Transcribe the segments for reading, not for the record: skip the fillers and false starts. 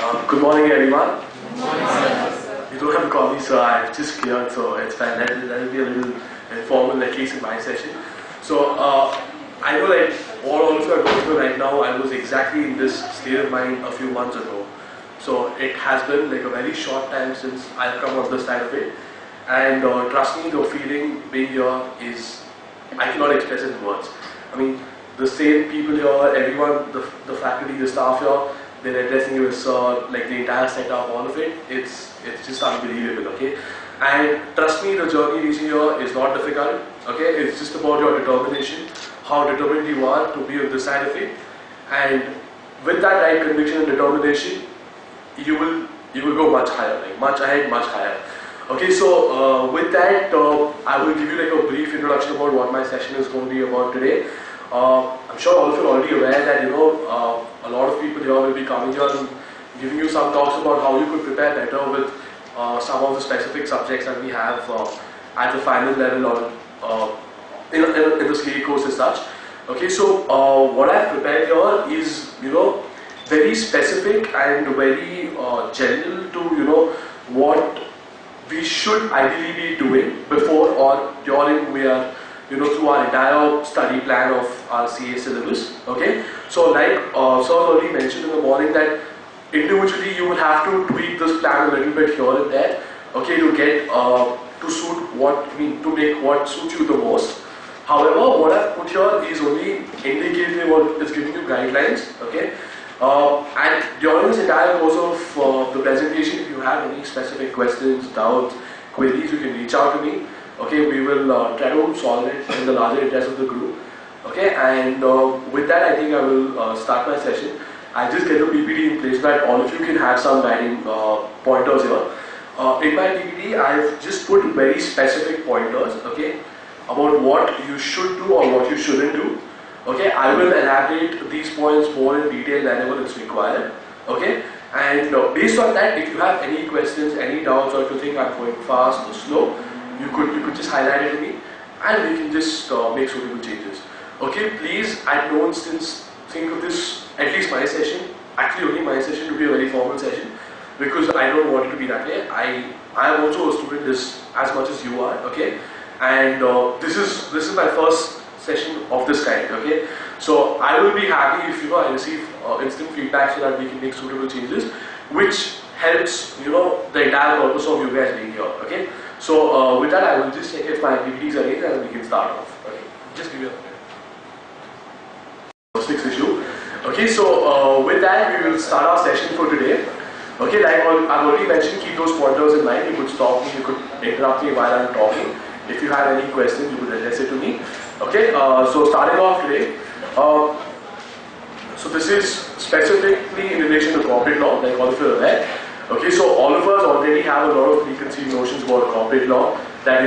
Good morning, everyone. Good morning, sir. You don't have to call me sir, I've just cleared, so it's fine. That'll be a little informal, at least in my session. So, I know that all of you are going through right now. I was exactly in this state of mind a few months ago. So, it has been like a very short time since I've come on this side of it. And trust me, the feeling being here is, I cannot express it in words. I mean, the same people here, everyone, the faculty, the staff here, they're addressing you as like the entire setup, all of it, it's just unbelievable, okay? And trust me, the journey reaching here is not difficult, okay? It's just about your determination, how determined you are to be on this side of it. And with that right conviction and determination, you will go much higher, like much ahead, much higher. Okay, so with that, I will give you like a brief introduction about what my session is going to be about today. I'm sure all of you are already aware that a lot of people here will be coming here and giving you some talks about how you could prepare better with some of the specific subjects that we have at the final level or in the CA course as such. Okay, so what I've prepared here is very specific and very general to what we should ideally be doing before or during we are through our entire study plan of our CA syllabus. Okay, so like sir already mentioned in the morning that individually you will have to tweak this plan a little bit here and there. Okay, to get to suit to make what suits you the most. However, what I've put here is only indicating what is giving you guidelines. Okay, and during this entire course of the presentation, if you have any specific questions, doubts, queries, you can reach out to me. Okay, we will try to solve it in the larger interest of the group. Okay, and with that, I think I will start my session. I'll just get the PPT in place so that all of you can have some guiding pointers here. In my PPT, I've just put very specific pointers, okay, about what you should do or what you shouldn't do. Okay, I will elaborate these points more in detail whenever it's required. Okay, and based on that, if you have any questions, any doubts, or if you think I'm going fast or slow, you could just highlight it to me, and we can just make suitable changes. Okay, please at no instance think of this, at least my session, actually only my session, to be a very formal session, because I don't want it to be that way. I am also a student as much as you are. Okay, and this is my first session of this kind. Okay, so I will be happy if I receive instant feedback so that we can make suitable changes, which helps the entire purpose of you guys being here. Okay. So with that, I will just check if my PPTs are ready and we can start off. Okay, just give me a minute. Fix issue. Okay, so with that, we will start our session for today. Okay, like I've already mentioned, keep those pointers in mind. You could stop me, you could interrupt me while I'm talking. If you have any questions, you could address it to me. Okay, so starting off today. So this is specifically in relation to corporate law, like all of you are aware. Okay, so all of us already have a lot of preconceived notions about corporate law, that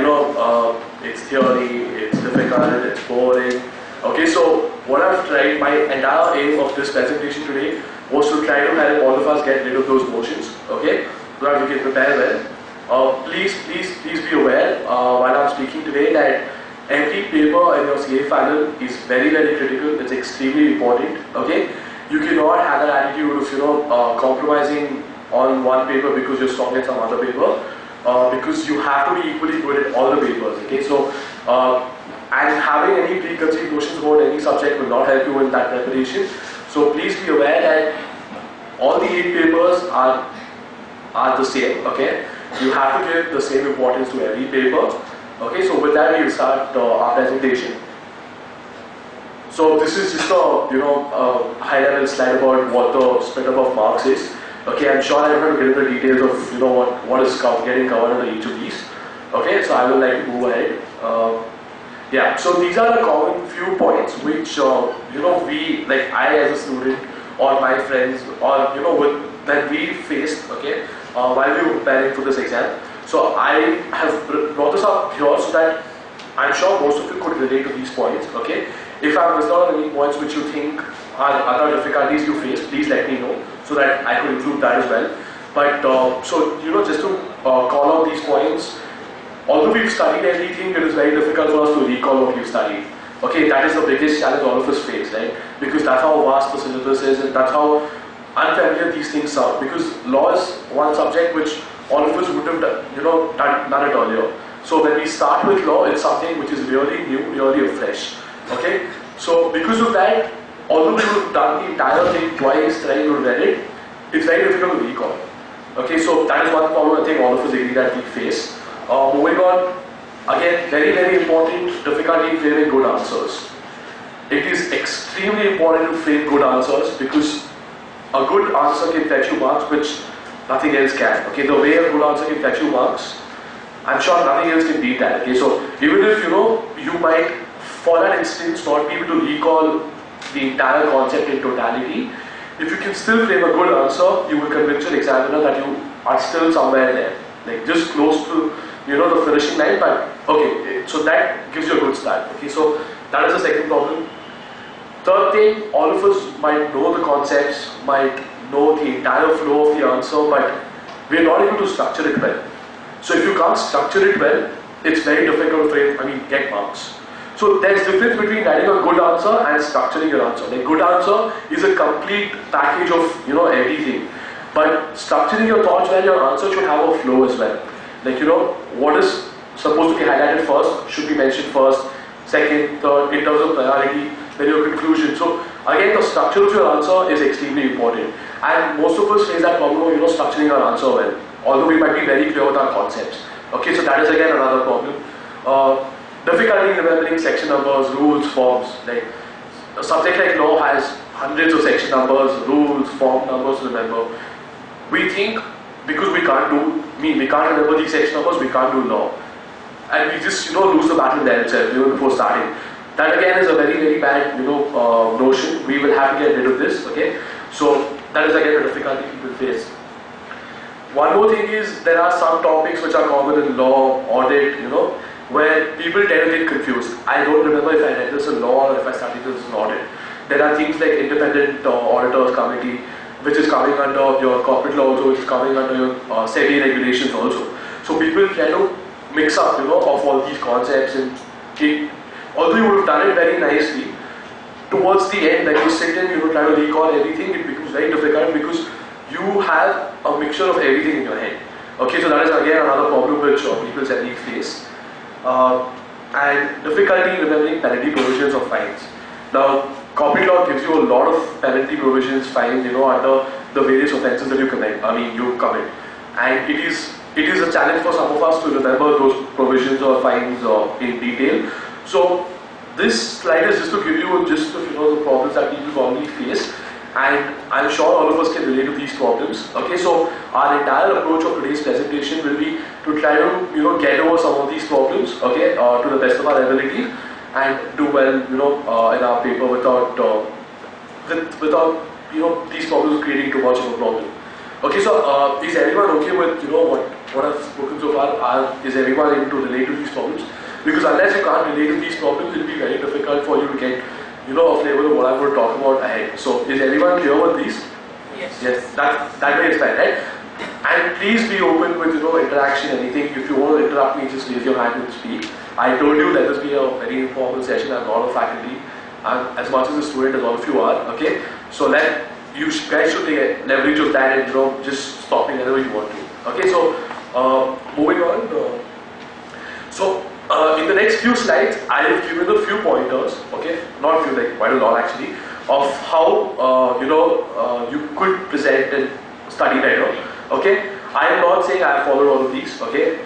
it's theory, it's difficult, it's boring. Okay, so what I've tried, my entire aim of this presentation today was to try to help all of us get rid of those notions, okay, so that we can prepare well. Please be aware while I'm speaking today that every paper in your CA final is very, very critical. It's extremely important. Okay, you cannot have that attitude of compromising on one paper because you're strong at some other paper, because you have to be equally good at all the papers. Okay, so and having any preconceived notions about any subject will not help you in that preparation. So please be aware that all the 8 papers are the same. Okay, you have to give the same importance to every paper. Okay, so with that we will start our presentation. So this is just a high-level slide about what the spread of marks is. Okay, I'm sure I don't have to get into the details of what is getting covered under each of these. Okay, so I would like to move ahead. Yeah, so these are the common few points which we, like I as a student or my friends or that we faced. Okay, while we were preparing for this exam. So I have brought this up here so that I'm sure most of you could relate to these points. Okay, if I missed out on any points which you think are other difficulties you face, please let me know so that I could include that as well. But so just to call out these points, although we've studied everything, it is very difficult for us to recall what we've studied. Okay, that is the biggest challenge all of us face, right? Because that's how vast the syllabus is, and that's how unfamiliar these things are, because law is one subject which all of us would have done it earlier. So when we start with law, it's something which is really new, really fresh. Okay? So because of that, although we would have done the entire thing twice, thrice, or read it, it's very difficult to recall. Okay, so that is one problem I think all of us agree that we face. Moving on, again, very, very important, difficulty in framing good answers. It is extremely important to frame good answers, because a good answer can fetch you marks which nothing else can. Okay, the way a good answer can fetch you marks, I'm sure nothing else can beat that. Okay, so even if you might, for that instance, not be able to recall the entire concept in totality, if you can still frame a good answer, you will convince your examiner that you are still somewhere there, like just close to the finishing line. But okay, so that gives you a good start. Okay, so that is the second problem. Third thing, all of us might know the concepts, might know the entire flow of the answer, but we are not able to structure it well. So if you can't structure it well, it's very difficult to get marks. So there's difference between writing a good answer and structuring your answer. Like, good answer is a complete package of everything, but structuring your thoughts well, your answer should have a flow as well. Like, what is supposed to be highlighted first should be mentioned first, second, third, in terms of priority, then your conclusion. So again, the structure of your answer is extremely important, and most of us face that problem of structuring our answer well, although we might be very clear with our concepts. Okay, so that is again another problem. Difficulty in remembering section numbers, rules, forms. Like, a subject like law has hundreds of section numbers, rules, form numbers to remember. We think because we can't remember these section numbers, we can't do law, and we just lose the battle there itself before starting. That again is a very, very bad notion. We will have to get rid of this. Okay, so that is again a difficulty people face. One more thing is, there are some topics which are common in law, audit, where people tend to get confused. I don't remember if I read this in law or if I studied this in audit. There are things like independent auditors committee, which is coming under your corporate law also, which is coming under your SEBI regulations also. So people try to mix up, of all these concepts, and although you would have done it very nicely, towards the end, when you sit and try to recall everything, it becomes very difficult because you have a mixture of everything in your head. Okay, so that is again another problem which people sadly face. And difficulty in remembering penalty provisions of fines. Now, corporate law gives you a lot of penalty provisions, fines, under the various offences that you commit. And it is a challenge for some of us to remember those provisions or fines in detail. So this slide is just to give you a gist of the problems that people normally face, and I'm sure all of us can relate to these problems. Okay, so our entire approach of today's presentation will be to try to get over some of these problems, okay, to the best of our ability, and do well in our paper without these problems creating too much of a problem. Okay, so is everyone okay with what I've spoken so far? Is everyone able to relate to these problems? Because unless you can't relate to these problems, it will be very difficult for you to get a flavor of what I'm going to talk about ahead. So is everyone clear with these? Yes. Yes, that way is fine, right? And please be open with interaction, anything. If you want to interrupt me, just raise your hand and speak. I told you let this be a very informal session. I'm not a faculty. I'm as much as a student as all of you are. Okay, so you guys should take leverage of that and just stop me whenever you want to. Okay, so moving on. In the next few slides, I have given a few pointers, okay, not a few, like quite a lot actually, of how you could present and study better. Okay, I am not saying I have followed all of these. Okay,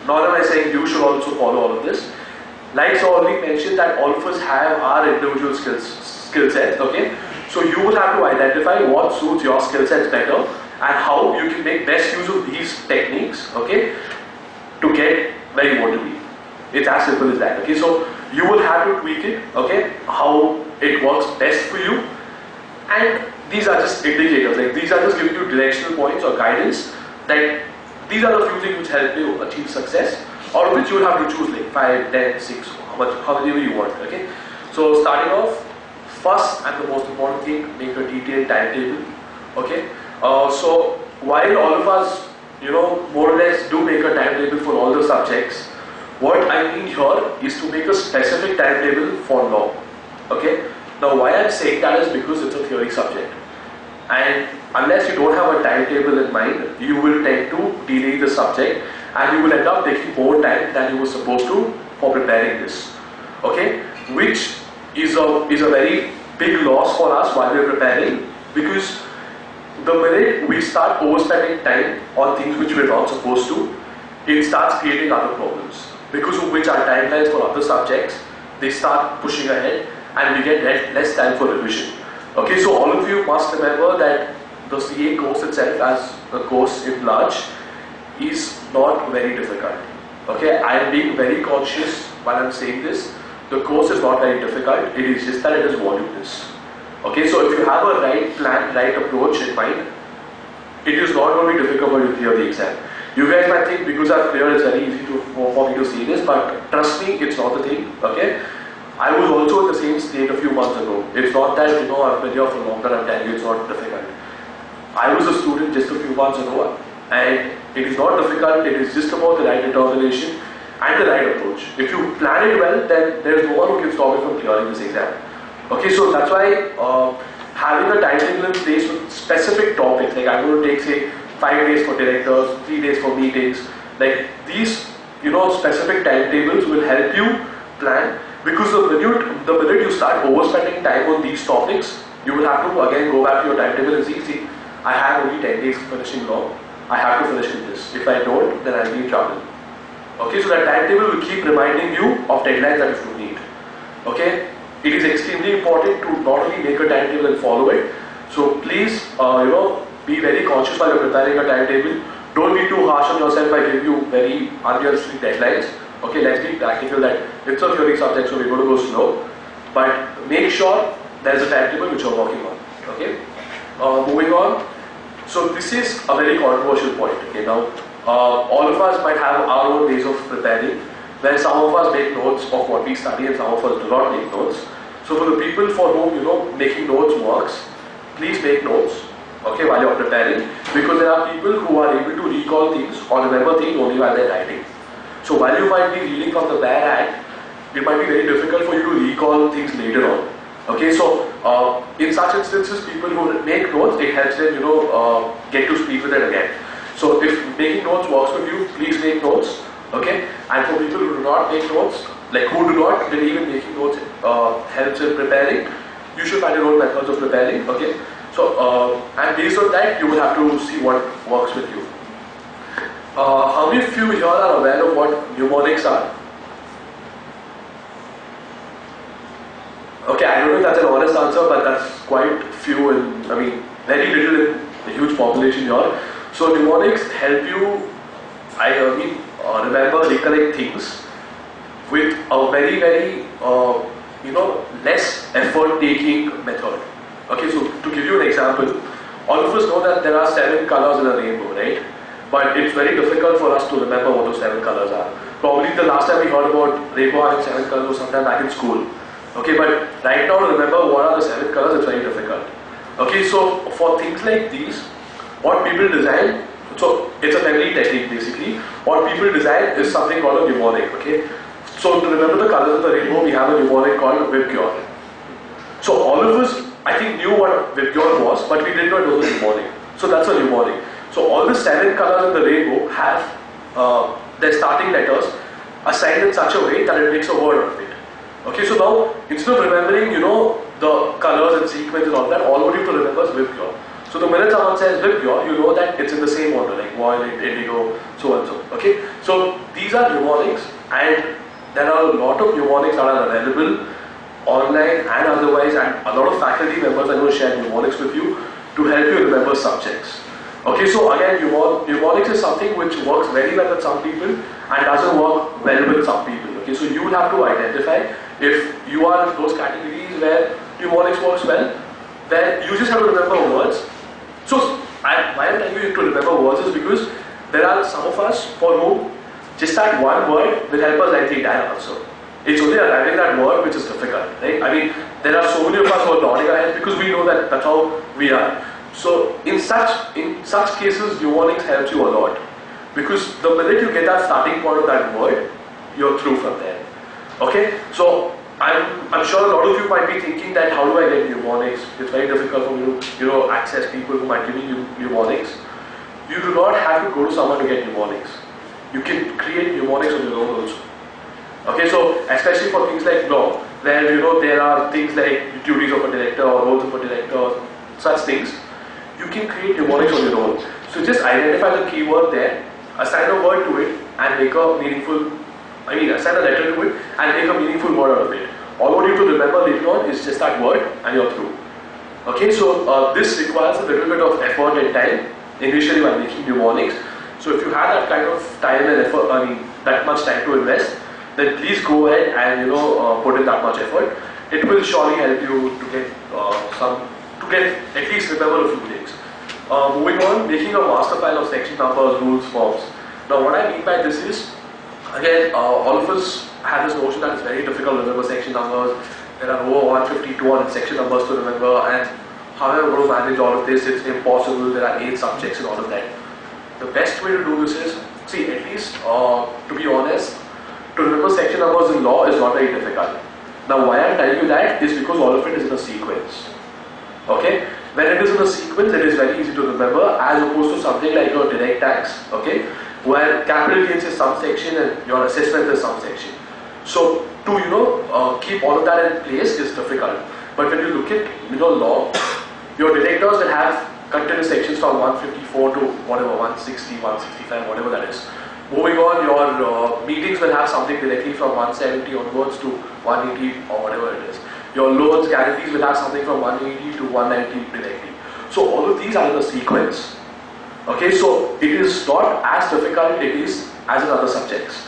nor am I saying you should also follow all of this. Like I already mentioned, that all of us have our individual skill sets. Okay, so you will have to identify what suits your skill sets better and how you can make best use of these techniques. Okay, to get where you want to be. It's as simple as that. Okay, so you will have to tweak it, okay, how it works best for you, and these are just indicators, like these are just giving you directional points or guidance that these are the few things which help you achieve success, out of which you will have to choose like 5, 10, 6, however you want. Okay, so starting off, first and the most important thing, make a detailed timetable. Okay, so while all of us more or less do make a timetable for all the subjects, what I mean here is to make a specific timetable for law. Okay, now why I'm saying that is because it's a theory subject, and unless you don't have a timetable in mind, you will tend to delay the subject and you will end up taking more time than you were supposed to for preparing this. Okay, which is a very big loss for us while we're preparing, because the minute we start overspending time on things which we're not supposed to, it starts creating other problems, because of which our timelines for other subjects, they start pushing ahead and we get less time for revision. Okay, so all of you must remember that the CA course itself, as a course in large, is not very difficult. Okay, I am being very conscious while I'm saying this. The course is not very difficult, it is just that it is voluminous. Okay, so if you have a right plan, right approach in mind, it is not going to be difficult for you to clear the exam. You guys might think because I've cleared it's very easy for me to say this, but trust me, it's not the thing. Okay, I was also in the same state a few months ago. It's not that, you know, I've been here for longer, I'm telling you it's not difficult. I was a student just a few months ago, and it is not difficult, it is just about the right determination and the right approach. If you plan it well, then there is no one who can stop you from clearing this exam. Okay, so that's why having a timetable in place with specific topics, like I'm going to take, say, 5 days for directors, 3 days for meetings, like these, you know, specific timetables will help you plan, because the minute you start overspending time on these topics, you will have to again go back to your timetable and see, I have only 10 days finishing law, I have to finish with this. If I don't, then I'll be in trouble. Okay, so that timetable will keep reminding you of deadlines that you should meet. Okay, it is extremely important to not only make a timetable and follow it. So please, you know, be very conscious while you're preparing a timetable. Don't be too harsh on yourself by giving you very unrealistic deadlines. Okay, let's be practical that it's a theory subject, so we're going to go slow. But make sure there's a timetable which you're working on. Okay, moving on. So this is a very controversial point. Okay, now all of us might have our own ways of preparing, where some of us make notes of what we study and some of us do not make notes. So for the people for whom, you know, making notes works, please make notes, okay, while you're preparing, because there are people who are able to recall things or remember things only while they're writing. So while you might be reading from the bare hand, it might be very difficult for you to recall things later on. Okay, so in such instances, people who make notes, it helps them, you know, get to speed with it again. So if making notes works with you, please make notes. Okay, and for people who do not make notes, like who do not believe in making notes helps in preparing, you should find your own methods of preparing. Okay, so and based on that, you will have to see what works with you. How many of you here are aware of what mnemonics are? Okay, I don't know if that's an honest answer, but that's quite few and I mean very little in a huge population here. So mnemonics help you, remember, recollect things with a very, you know, less effort-taking method. Okay, so to give you an example, all of us know that there are 7 colors in a rainbow, right? But it's very difficult for us to remember what those 7 colors are. Probably the last time we heard about rainbow having 7 colors was sometime back in school. Okay, but right now to remember what are the 7 colors, it's very difficult. Okay, so for things like these, what people design, so it's a memory technique basically. What people design is something called a mnemonic. Okay, so to remember the colors of the rainbow, we have a mnemonic called Vibgyor. So all of us, I think, knew what Vibgyor was, but we did not know the mnemonic. So that's a mnemonic. So all the 7 colors in the rainbow have their starting letters assigned in such a way that it makes a word out of it. Okay, so now instead of remembering, you know, the colors and sequence and all that, all what you have to remember is Vibgyor. So the minute someone says Vibgyor, you know that it's in the same order, like violet, indigo, so and so. Okay, so these are mnemonics, and there are a lot of mnemonics that are available online and otherwise, and a lot of faculty members are going to share mnemonics with you to help you remember subjects. Okay, so again, mnemonics is something which works very well with some people and doesn't work well with some people. Okay, so you will have to identify if you are in those categories where mnemonics works well, then you just have to remember words. So why I'm telling you to remember words is because there are some of us for whom just that one word will help us write the entire answer. It's only arriving that word which is difficult, right? I mean, there are so many of us who are nodding our heads because we know that that's how we are. So in such cases, mnemonics helps you a lot, because the minute you get that starting point of that word, you're through from there. Okay, so I'm sure a lot of you might be thinking that how do I get mnemonics? It's very difficult for me to access people who might give me mnemonics. You do not have to go to someone to get mnemonics. You can create mnemonics on your own also. Okay, so especially for things like law, where there are things like duties of a director or roles of a director, such things, you can create mnemonics on your own. So just identify the keyword there, assign a word to it, and make a meaningful. Assign a letter to it and make a meaningful word out of it. All what you have to remember later on is just that word, and you're through. Okay, so this requires a little bit of effort and time initially while making mnemonics. So if you have that kind of time and effort, that much time to invest, then please go ahead and put in that much effort. It will surely help you to get at least remember a few things. Moving on, making a master file of section numbers, rules, forms. Now what I mean by this is, again, all of us have this notion that it's very difficult to remember section numbers. There are over 150, 200 section numbers to remember, and how am I going to manage all of this? It's impossible. There are 8 subjects and all of that. The best way to do this is, see, at least to be honest, to remember section numbers in law is not very difficult. Now why I'm telling you that is because all of it is in a sequence. Okay? When it is in a sequence, it is very easy to remember, as opposed to something like your direct tax, okay, where capital gains is some section and your assessment is some section. So to keep all of that in place is difficult. But when you look at law, your directors will have continuous sections from 154 to whatever, 160, 165, whatever that is. Moving on, your meetings will have something directly from 170 onwards to 180 or whatever it is. Your loans, guarantees will have something from 180 to 190 directly. So all of these are in a sequence. Okay, so it is not as difficult it is as in other subjects.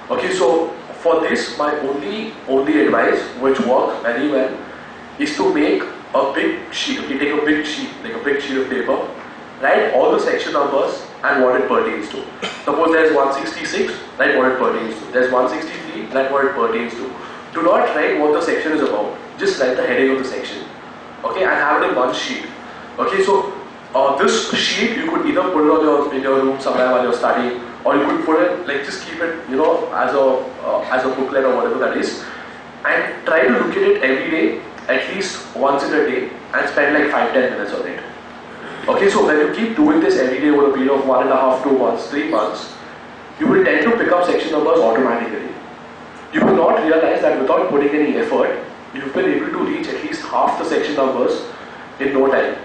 Okay, so for this, my only advice, which works very well, is to make a big sheet. Okay, take a big sheet, like a big sheet of paper, write all the section numbers and what it pertains to. Suppose there is 166, write what it pertains to. There is 163, write what it pertains to. Do not write what the section is about. Just write the heading of the section. Okay, and have it in one sheet. Okay, so this sheet you could either put it in your room somewhere while you're studying, or you could put it, like, just keep it, as a booklet or whatever that is, and try to look at it every day, at least once in a day, and spend like 5-10 minutes on it. Okay, so when you keep doing this every day over a period of 1.5 to 2 months, 3 months, you will tend to pick up section numbers automatically. You will not realize that without putting any effort, you've been able to reach at least half the section numbers in no time.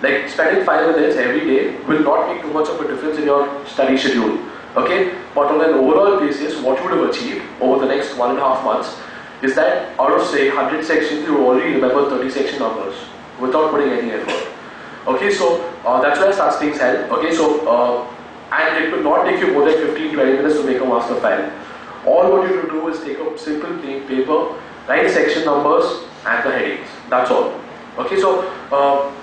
Like, spending 5 minutes every day will not make too much of a difference in your study schedule. Okay, but on an overall basis, what you would have achieved over the next 1.5 months is that out of, say, 100 sections, you already remember 30 section numbers without putting any effort. Okay, so that's why such things help. Okay, so and it will not take you more than 15-20 minutes to make a master file. All what you have to do is take a simple plain paper, write section numbers and the headings. That's all. Okay, so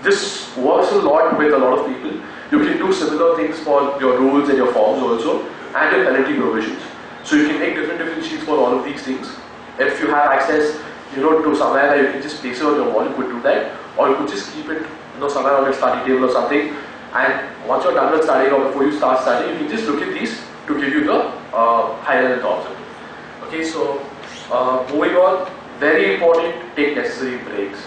this works a lot with a lot of people. You can do similar things for your rules and your forms also, and your penalty provisions. So you can make different sheets for all of these things. If you have access, to somewhere where you can just place it on your wall, you could do that, or you could just keep it, somewhere on your study table or something. And once you're done with studying or before you start studying, you can just look at these to give you the higher and tops of it. Okay, so moving on, very important, take necessary breaks.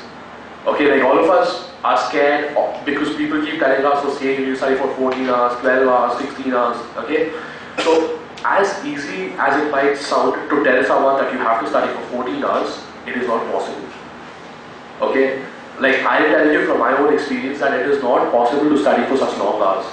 Okay, like all of us are scared because people keep telling us, okay, you study for 14 hours, 12 hours, 16 hours, okay? So as easy as it might sound to tell someone that you have to study for 14 hours, it is not possible. Okay, like I am telling you from my own experience that it is not possible to study for such long hours.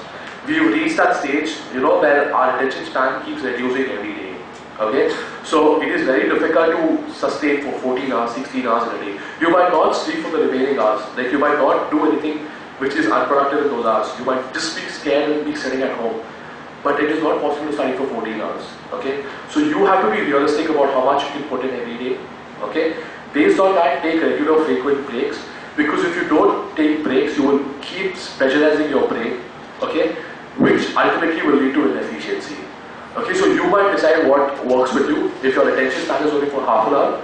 We've reached that stage, where our attention span keeps reducing every day. Okay, so it is very difficult to sustain for 14 hours, 16 hours in a day. You might not sleep for the remaining hours. Like, you might not do anything which is unproductive in those hours. You might just be scared and be sitting at home. But it is not possible to study for 14 hours. Okay, so you have to be realistic about how much you can put in every day. Okay, based on that, take regular frequent breaks, because if you don't take breaks, you will keep pressurizing your brain, okay, which ultimately will lead to inefficiency. Okay, so you might decide what works with you. If your attention span is only for half an hour,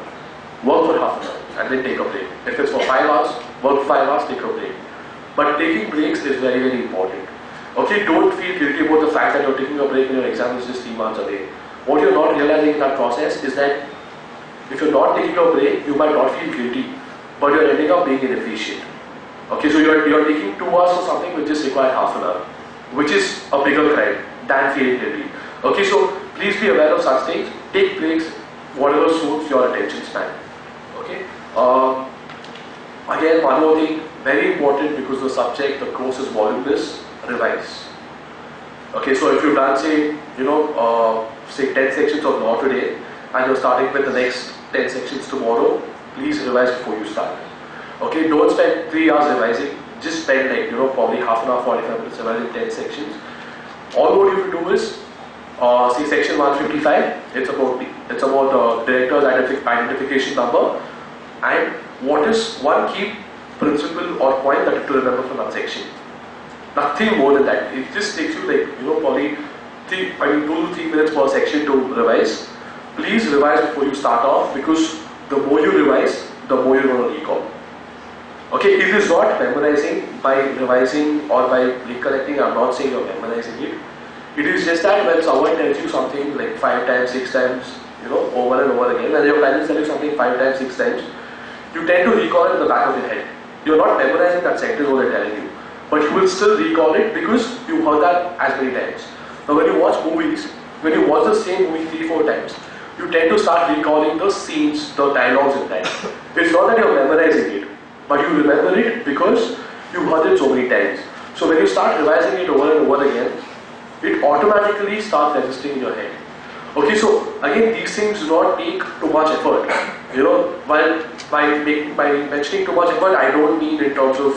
work for half an hour and then take a break. If it's for 5 hours, work for 5 hours, take a break. But taking breaks is very, very important. Okay, don't feel guilty about the fact that you're taking a break when your exam is just 3 months away. What you're not realizing in that process is that if you're not taking a break, you might not feel guilty, but you're ending up being inefficient. Okay, so you're taking 2 hours for something which just requires half an hour, which is a bigger crime than feeling guilty. Okay, so please be aware of such things. Take breaks, whatever suits your attention span. Okay. Again, one more thing, very important because the subject, the course is voluminous. Revise. Okay, so if you've done say 10 sections of law today, and you're starting with the next 10 sections tomorrow, please revise before you start. Okay, don't spend 3 hours revising. Just spend probably half an hour, 45 minutes revising 10 sections. All what you will do is, say section 155, it's about the director's identification number, and what is one key principle or point that you have to remember from that section. Nothing more than that. It just takes you probably 2 to 3 minutes per section to revise. Please revise before you start off, because the more you revise, the more you're going to recall. Okay, it is not memorizing by revising or by recollecting. I'm not saying you're memorizing it. It is just that when someone tells you something like 5 times, 6 times, over and over again, and your parents tell you something 5 times, 6 times, you tend to recall it in the back of your head. You're not memorizing that sentence what they're telling you, but you will still recall it because you heard that as many times. Now when you watch movies, when you watch the same movie 3-4 times, you tend to start recalling the scenes, the dialogues in that. It's not that you're memorizing it, but you remember it because you heard it so many times. So when you start revising it over and over again, it automatically starts registering in your head. Okay, so again, these things do not take too much effort. While by mentioning too much effort, I don't mean in terms of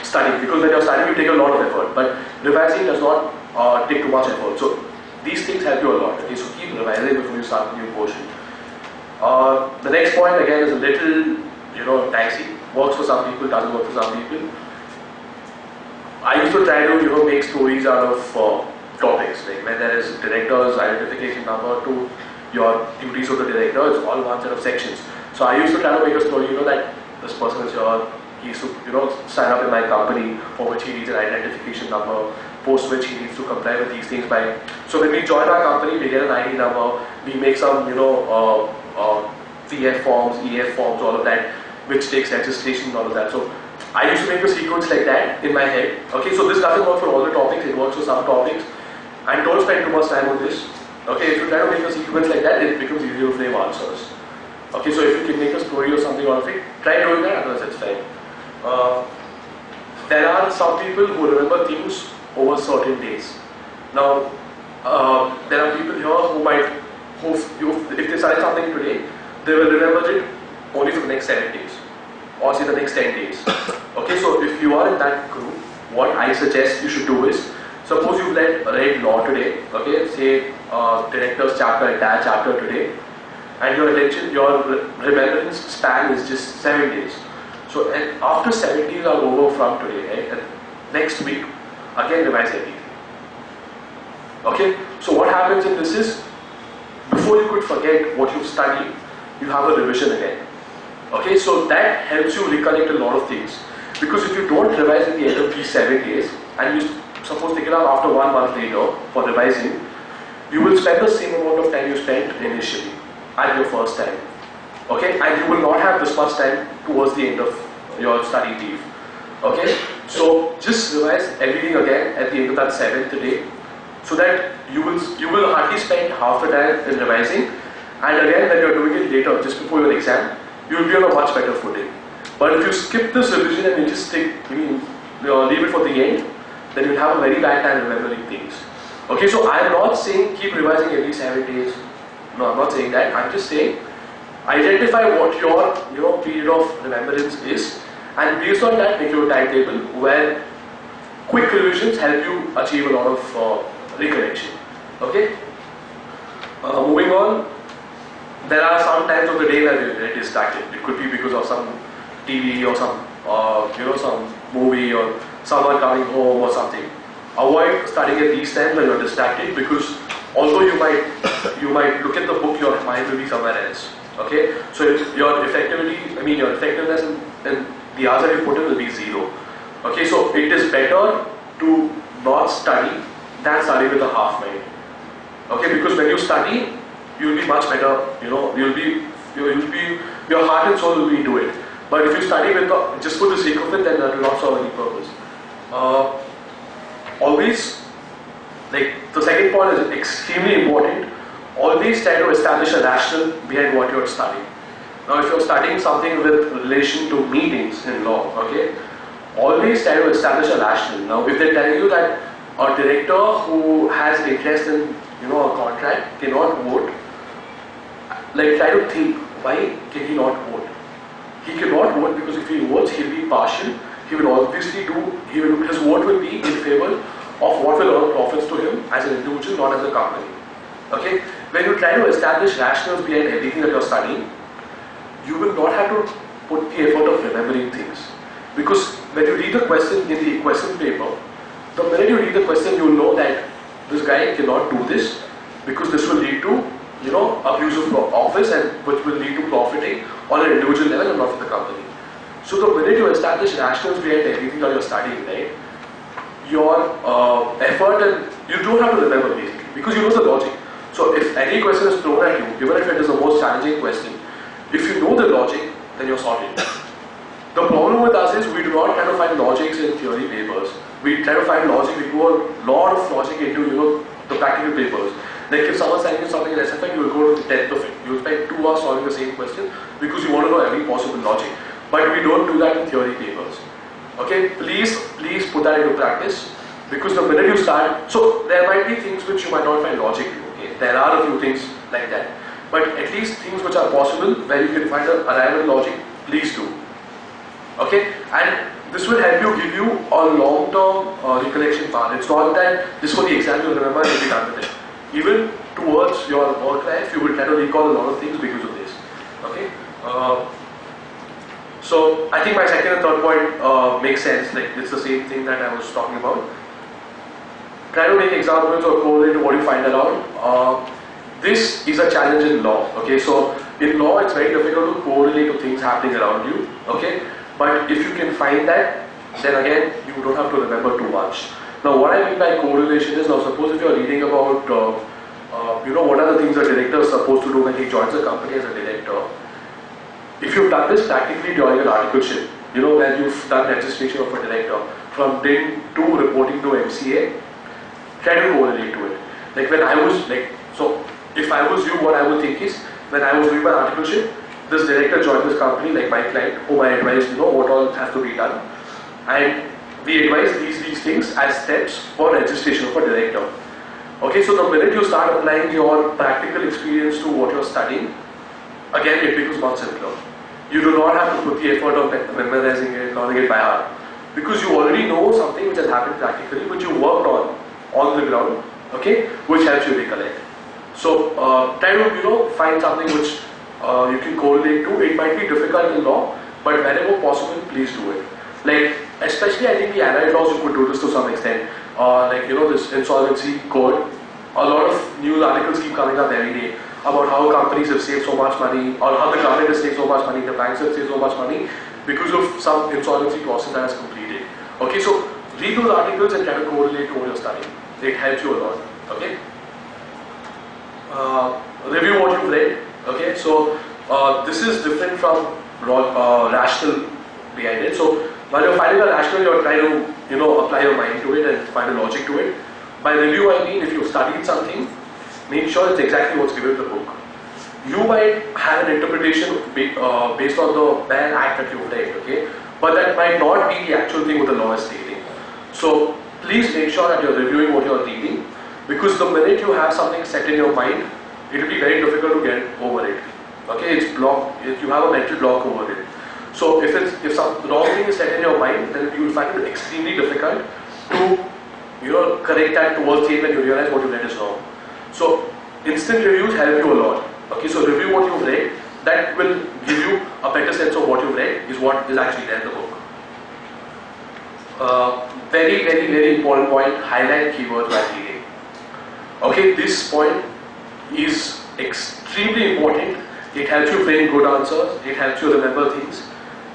studying, because when you're studying, you take a lot of effort. But revising does not take too much effort. So these things help you a lot. Okay, so keep revising before you start the new portion. The next point again is a little, dicey. Works for some people, doesn't work for some people. I used to try to, make stories out of topics. Like when there is director's identification number to your duties of the director, it's all one set of sections. So I used to try to make a story, that this person is here, he used to, sign up in my company, for which he needs an identification number, post which he needs to comply with these things by. So when we join our company, we get an ID number, we make some, VF forms, EF forms, all of that, which takes registration and all of that. So I used to make a sequence like that in my head. Okay, so this doesn't work for all the topics, it works for some topics. And don't spend too much time on this. Okay, if you try to make a sequence like that, it becomes easier to frame answers. Okay, so if you can make a story or something out of it, try doing that, otherwise it's fine. There are some people who remember things over certain days. Now, there are people here if they study something today, they will remember it only for the next 7 days, or say the next 10 days. Okay, so if you are in that group, what I suggest you should do is, suppose you've read law today, okay, say director's entire chapter today, and your remembrance span is just 7 days. So after 7 days are over from today, right, next week, again revise everything. Okay, so what happens in this is, before you could forget what you've studied, you have a revision again. Okay, so that helps you recollect a lot of things. Because if you don't revise at the end of these 7 days, and you suppose take it up after 1 month later for revising, you will spend the same amount of time you spent initially at your first time. Okay, and you will not have this much time towards the end of your study leave. Okay, so just revise everything again at the end of that 7th day, so that you will hardly spend half the time in revising, and again when you are doing it later, just before your exam, you will be on a much better footing. But if you skip this revision and you just leave it for the end, then you'll have a very bad time remembering things. Okay, so I'm not saying keep revising every 7 days. No, I'm not saying that. I'm just saying identify what your period of remembrance is, and based on that make your timetable where quick revisions help you achieve a lot of recollection. Okay. Moving on. There are some times of the day where we get distracted. It could be because of some TV or some some movie or someone coming home or something. Avoid studying at these times when you're distracted, because although you might look at the book, your mind will be somewhere else. Okay, so your effectiveness in the hours that you put in will be 0. Okay, so it is better to not study than study with a half mind. Okay, because when you study, you'll be much better. Your heart and soul will be into it. But if you study with just for the sake of it, then that will not serve any purpose. Always, like the second point is extremely important. Always try to establish a rationale behind what you are studying. Now, if you're studying something with relation to meetings in law, okay, always try to establish a rationale. Now, if they tell you that a director who has interest in, a contract cannot vote, like try to think, why can he not vote? He cannot vote because if he votes, he'll be partial. He will obviously his vote will be in favor of what will earn profits to him as an individual, not as a company. Okay? When you try to establish rationales behind everything that you're studying, you will not have to put the effort of remembering things. Because when you read the question in the question paper, the minute you read the question, you will know that this guy cannot do this because this will lead to, abuse of office and which will lead to profiting on an individual level and not for the company. So the minute you establish rationales behind everything that you're studying, right, your effort and you don't have to remember basically because you know the logic. So if any question is thrown at you, even if it is the most challenging question, if you know the logic, then you're sorted. The problem with us is we do not try to find logics in theory papers. We try to find logic, we do a lot of logic into the practical papers. Like if someone's telling you something in SFI, you will go to the depth of it. You will spend 2 hours solving the same question because you want to know every possible logic. But we don't do that in theory papers. Okay, please put that into practice because the minute you start, so there might be things which you might not find logic to. Okay, there are a few things like that. But at least things which are possible where you can find a arrival logic, please do. Okay, and this will help you give you a long-term recollection path. It's not that just for the exam you'll remember and you'll be done with it. Even towards your work life, you will try to recall a lot of things because of this. Okay. So I think my second and third point makes sense. Like it's the same thing that I was talking about. Try to make examples or correlate to what you find around. This is a challenge in law. Okay, so in law it's very difficult to correlate to things happening around you. Okay, but if you can find that, then again you don't have to remember too much. Now what I mean by correlation is, now suppose if you are reading about what are the things a director is supposed to do when he joins a company as a director. If you've done this practically during your articleship, when you've done registration of a director, from DIN to reporting to MCA, try to correlate to it. Like when I was so if I was you, what I would think is, when I was doing my articleship, this director joined this company, like my client, whom I advised, what all has to be done. And we advise these things as steps for registration of a director. Okay, so the minute you start applying your practical experience to what you're studying, again it becomes much simpler. You do not have to put the effort of memorizing it, learning it by heart. Because you already know something which has happened practically, which you worked on the ground, okay, which helps you recollect. So try to find something which you can correlate to. It might be difficult in law, but whenever possible, please do it. Like especially I think the allied laws you could do this to some extent. This insolvency code. A lot of news articles keep coming up every day about how companies have saved so much money, or how the government has saved so much money, the banks have saved so much money because of some insolvency process that has completed. Okay, so read those articles and try to correlate to what you're studying. It helps you a lot. Okay. Review what you've read. Okay, so this is different from rational behind it. So while you're finding a rational, you're trying to apply your mind to it and find a logic to it. By review, I mean if you've studied something, make sure it's exactly what's given in the book. You might have an interpretation based on the bare act that you've read, okay? But that might not be the actual thing what the law is stating. So please make sure that you're reviewing what you're reading, because the minute you have something set in your mind, it will be very difficult to get over it. Okay, it's blocked. You have a mental block over it. So if some wrong thing is set in your mind, then you will find it extremely difficult to correct that towards the end when you realize what you read is wrong. So instant reviews help you a lot. Okay, so review what you've read. That will give you a better sense of what you've read is what is actually there in the book. Very, very, very important point, highlight keywords while reading. Okay, this point is extremely important. It helps you frame good answers, it helps you remember things,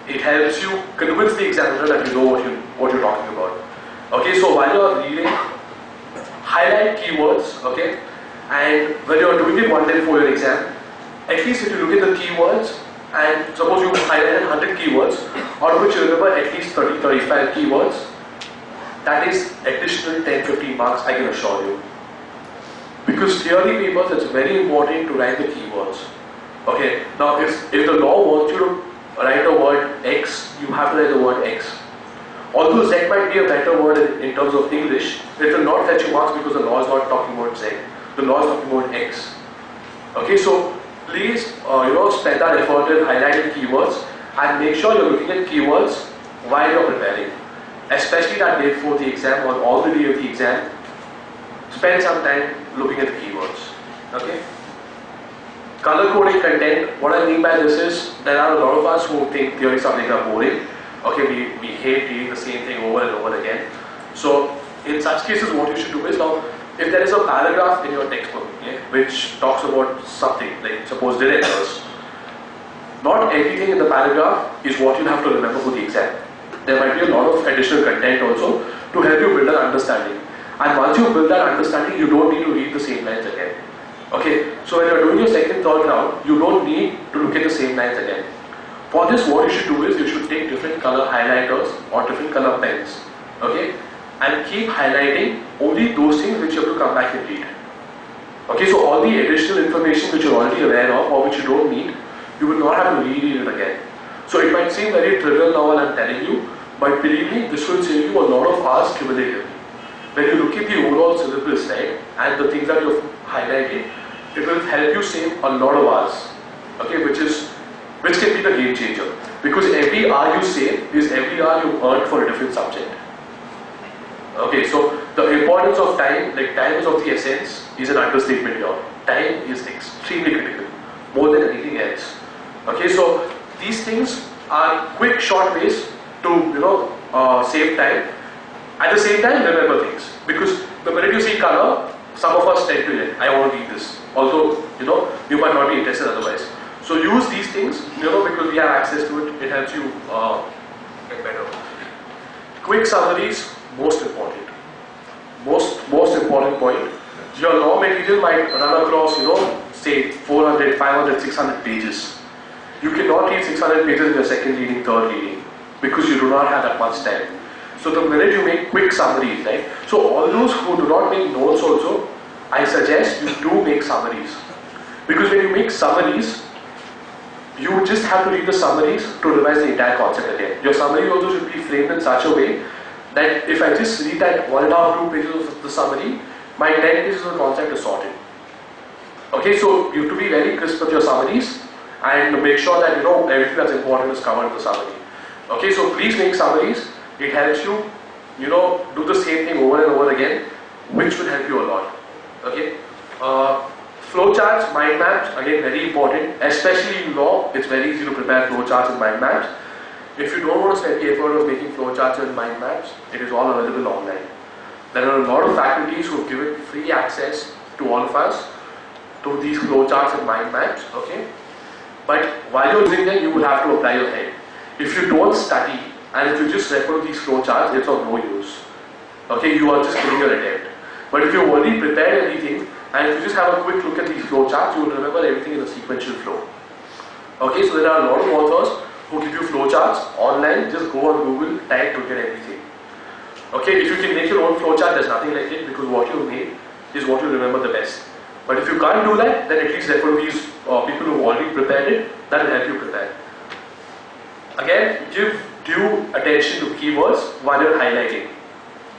it helps you convince the examiner that you know what you're talking about. Okay, so while you're reading, highlight keywords, okay, And when you're doing it one day before your exam, at least if you look at the keywords, and suppose you highlighted 100 keywords, out of which you remember at least 30-35 keywords, that is additional 10-15 marks, I can assure you. Because theory papers, it's very important to write the keywords. Okay, now if the law wants you to write the word X, you have to write the word X. Although Z might be a better word in terms of English, it will not fetch you marks because the law is not talking about Z. The law is talking about X. Okay, so please spend that effort in highlighting keywords and make sure you're looking at keywords while you're preparing. Especially that day before the exam or all the day of the exam, spend some time looking at the keywords. Okay? Color coding content, what I mean by this is, there are a lot of us who think theory subjects are boring. Okay, we hate reading the same thing over and over again. So, in such cases, what you should do is, now, if there is a paragraph in your textbook, okay, which talks about something, like suppose directors, not everything in the paragraph is what you have to remember for the exam. There might be a lot of additional content also to help you build an understanding. And once you build that understanding, you don't need to read the same lines again. Okay, so when you're doing your second, third round, you don't need to look at the same lines again. For this, what you should do is, you should take different color highlighters or different color pens, okay, and keep highlighting only those things which you have to come back and read. Okay, so all the additional information which you're already aware of or which you don't need, you will not have to reread it again. So it might seem very trivial now while I'm telling you, but believe me, this will save you a lot of hours cumulatively. When you look at the overall syllabus, right, and the things that you've highlighted, it will help you save a lot of hours, okay, which can be the game changer. Because every hour you save is every hour you earn for a different subject. Okay, so the importance of time, like time is of the essence, is an understatement here. Time is extremely critical, more than anything else. Okay, so these things are quick, short ways to save time. At the same time, remember things, because the minute you see color, some of us tend to I want to read this. Although you might not be interested otherwise. So use these things, because we have access to it. It helps you get better. Quick summaries, most important. Most important point. Your law material might run across, say 400, 500, 600 pages. You cannot read 600 pages in your second reading, third reading, because you do not have that much time. So the minute you make quick summaries, right? So all those who do not make notes also, I suggest you do make summaries. Because when you make summaries, you just have to read the summaries to revise the entire concept again. Your summary also should be framed in such a way that if I just read that 1.5 2 pages of the summary, my 10 pages of the concept is sorted. Okay, so you have to be very crisp with your summaries and make sure that everything that's important is covered in the summary. Okay, so please make summaries. It helps you, do the same thing over and over again, which will help you a lot. Okay. Flowcharts, mind maps, again very important, especially in law. It's very easy to prepare flowcharts and mind maps. If you don't want to spend the effort of making flowcharts and mind maps, it is all available online. There are a lot of faculties who have given free access to all of us to these flowcharts and mind maps. Okay, but while you're doing them, you will have to apply your head. If you don't study and if you just refer to these flowcharts, it's of no use. Okay, you are just killing your attempt. But if you've already prepared everything, and if you just have a quick look at these flowcharts, you will remember everything in a sequential flow. Okay, so there are a lot of authors who give you flowcharts online. Just go on Google, type to get everything. Okay, if you can make your own flowchart, there's nothing like it, because what you made is what you remember the best. But if you can't do that, then at least refer to these people who have already prepared it. That will help you prepare. Again, give due attention to keywords while you're highlighting.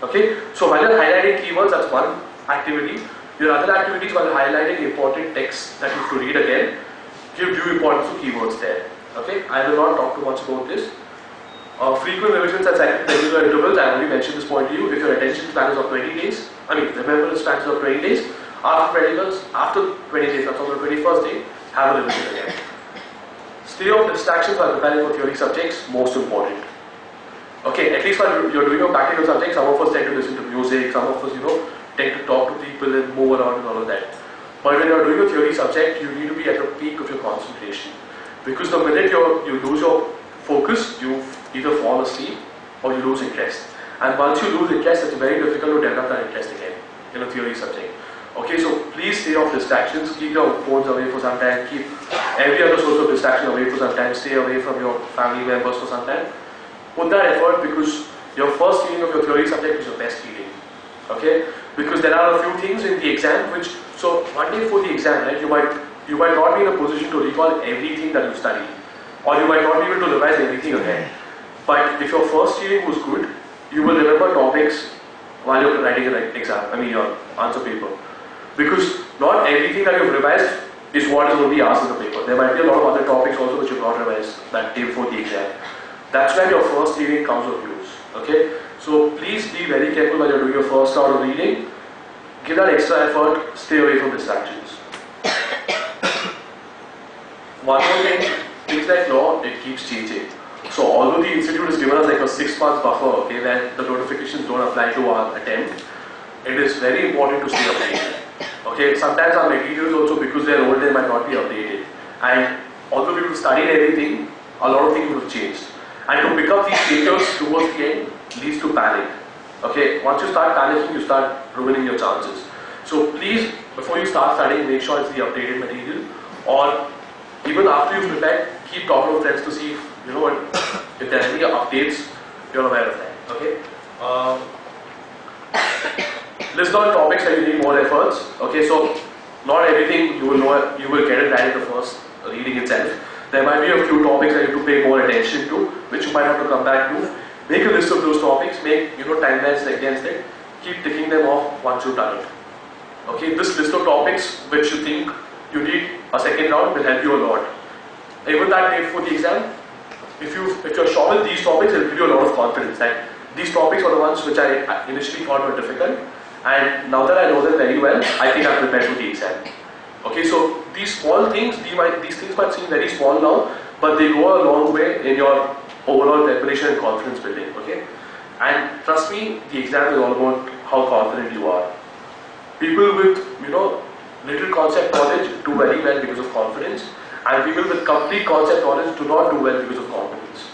Okay, so while you're highlighting keywords, that's one activity. Your other activities, while highlighting important text that you have to read again, give due importance to keywords there. Okay, I will not talk too much about this. Frequent revisions at regular intervals, I only mentioned this point to you. If your attention span is of 20 days, remembrance span is of 20 days, after 20 days, that's on the 21st day, have a revision again. Stay off distractions while preparing for theory subjects, most important. Okay, at least while you're doing your practical subjects, some of us tend to listen to music, some of us, tend to talk to people and move around and all of that. But when you're doing a theory subject, you need to be at the peak of your concentration. Because the minute you lose your focus, you either fall asleep or you lose interest. And once you lose interest, it's very difficult to develop that interest again in a theory subject. Okay, so please stay stay off distractions. Keep your phones away for some time. Keep every other source of distraction away for some time. Stay away from your family members for some time. Put that effort, because your first reading of your theory subject is your best reading. Okay? Because there are a few things in the exam which, so one day before the exam, right, you might not be in a position to recall everything that you studied, or you might not be able to revise everything again. But if your first reading was good, you will remember topics while you're writing your exam, your answer paper. Because not everything that you've revised is what is going to be asked in the paper. There might be a lot of other topics also which you've not revised that day before the exam. That's when your first reading comes of use. Okay? So please be very careful when you're doing your first round of reading. Give that extra effort, stay away from distractions. One more thing, things like law, it keeps changing. So although the institute has given us like a 6 months buffer, okay, when the notifications don't apply to our attempt, it is very important to stay updated. Okay, sometimes our materials also, because they are old, they might not be updated. And although people studied everything, a lot of things would have changed. And to pick up these changes towards the end leads to panic. Okay, once you start panicking, you start ruining your chances. So please, before you start studying, make sure it's the updated material. Or even after you've prepared, keep talking to friends to see if, you know what, if there are any updates, you're aware of that. Okay. List down topics that you need more efforts. Okay, so not everything you will know, you will get it right in the first reading itself. There might be a few topics that you have to pay more attention to, which you might have to come back to. Make a list of those topics, make timelines against it, keep ticking them off once you've done it. Okay, this list of topics which you think you need a second round will help you a lot. Even that day before the exam, if you're sure with these topics, it will give you a lot of confidence. Like, these topics are the ones which I initially thought were difficult, and now that I know them very well, I think I'm prepared for the exam. Okay, so these small things, these things might seem very small now, but they go a long way in your overall preparation and confidence building. Okay, and trust me, the exam is all about how confident you are. People with little concept knowledge do very well because of confidence, and people with complete concept knowledge do not do well because of confidence.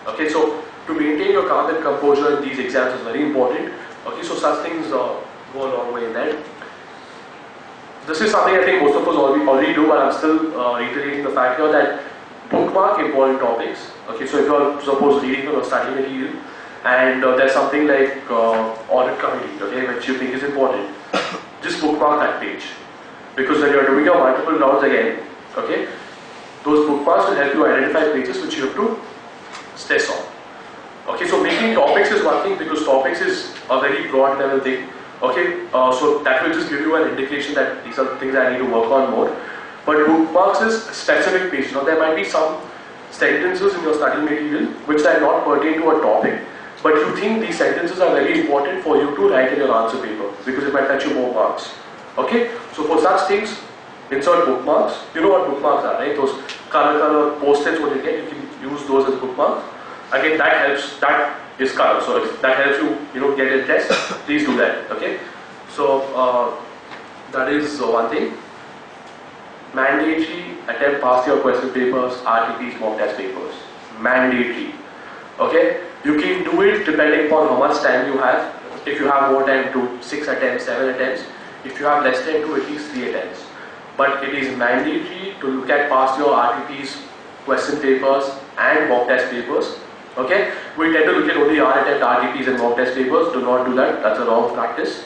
Okay, so to maintain your calm and composure in these exams is very important. Okay, so such things go a long way in that. This is something I think most of us already do, but I'm still reiterating the fact here that bookmark important topics. Okay, so if you're suppose reading from a study material and there's something like audit committee, okay, which you think is important, just bookmark that page. Because when you're doing your multiple rounds again, okay, those bookmarks will help you identify pages which you have to stress on. Okay, so making topics is one thing, because topics is a very broad level thing. Okay, so that will just give you an indication that these are the things I need to work on more. But bookmarks is specific page. Now there might be some sentences in your study material which are not pertain to a topic, but you think these sentences are very important for you to write in your answer paper because it might fetch you more marks. Okay, so for such things, insert bookmarks. You know what bookmarks are, right? Those color post-its what you get, you can use those as bookmarks. Again, that helps. That is color, so if that helps you get a test, please do that. Okay, so that is one thing. Mandatory attempt past your question papers, RTPs, mock test papers. Mandatory. Okay, you can do it depending upon how much time you have. If you have more time, do 6 attempts, 7 attempts. If you have less time, do at least 3 attempts. But it is mandatory to look at past your RTPs, question papers, and mock test papers. Okay, we tend to look at only our attempt RTPs and mock test papers. Do not do that. That's a wrong practice.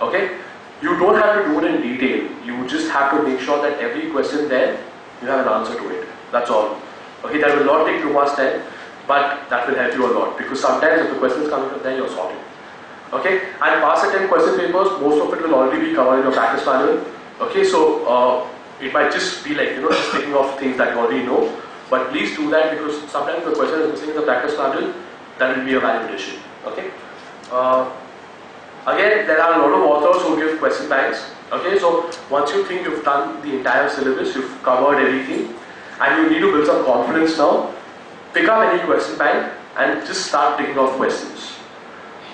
Okay, you don't have to do it in detail. You just have to make sure that every question there you have an answer to it. That's all. Okay, that will not take too much time, but that will help you a lot, because sometimes if the question is coming from there, you're sorted. Okay, and past attempt question papers, most of it will already be covered in your practice manual. Okay, so it might just be like just taking off things that you already know. But please do that, because sometimes the question is missing in the practice manual, that will be a valid addition. Okay. Again, there are a lot of authors who give question banks. Okay, so once you think you've done the entire syllabus, you've covered everything, and you need to build some confidence now, pick up any question bank and just start ticking off questions.